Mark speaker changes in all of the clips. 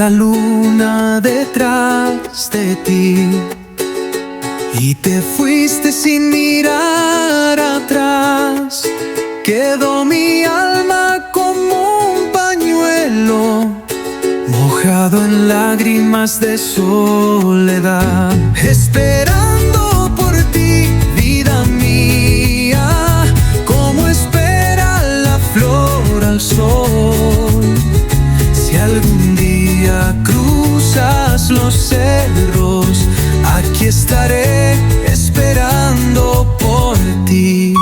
Speaker 1: la luna detrás de ti, y te fuiste sin mirar atrás. Quedó mi alma como un pañuelo mojado en lágrimas de soledad, esperando por ti, vida mía, como espera la flor al sol. Si algún día cruzas los cerros, aquí estaré esperando por ti.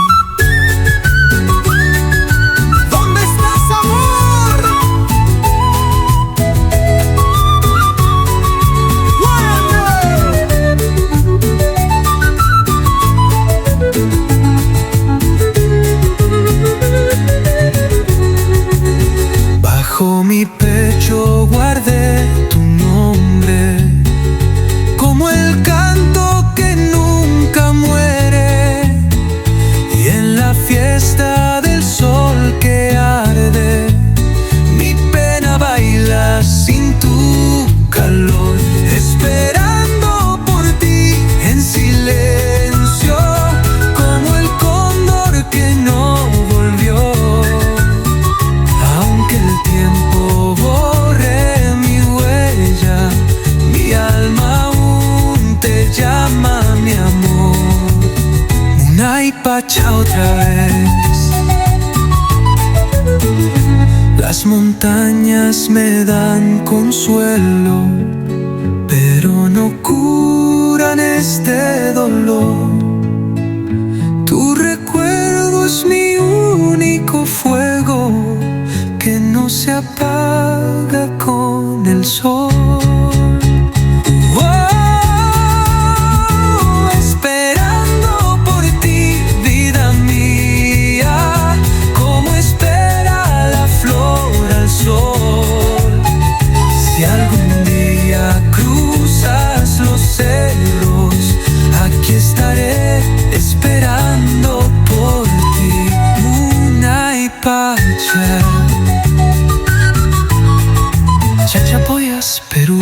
Speaker 1: ¿Dónde estás, amor? Bajo mi pecho guardé tu nombre, como el canto que nunca muere, y en la fiesta del sol que arde, mi pena baila sin tu calor, esperando por ti en silencio, como el cóndor que no volvió. Aunque el tiempo borre mi huella, mi alma aún te llama, mi amor. Una y pacha otra vez. Las montañas me dan consuelo, pero no curan este dolor. Tu recuerdo es mi único fuego que no se apaga con el sol. Esperando por ti, vida mía, como espera la flor al sol. Si algún día cruzas los cerros, aquí estaré esperando por ti. Una y pacha, Chachapoyas, Perú.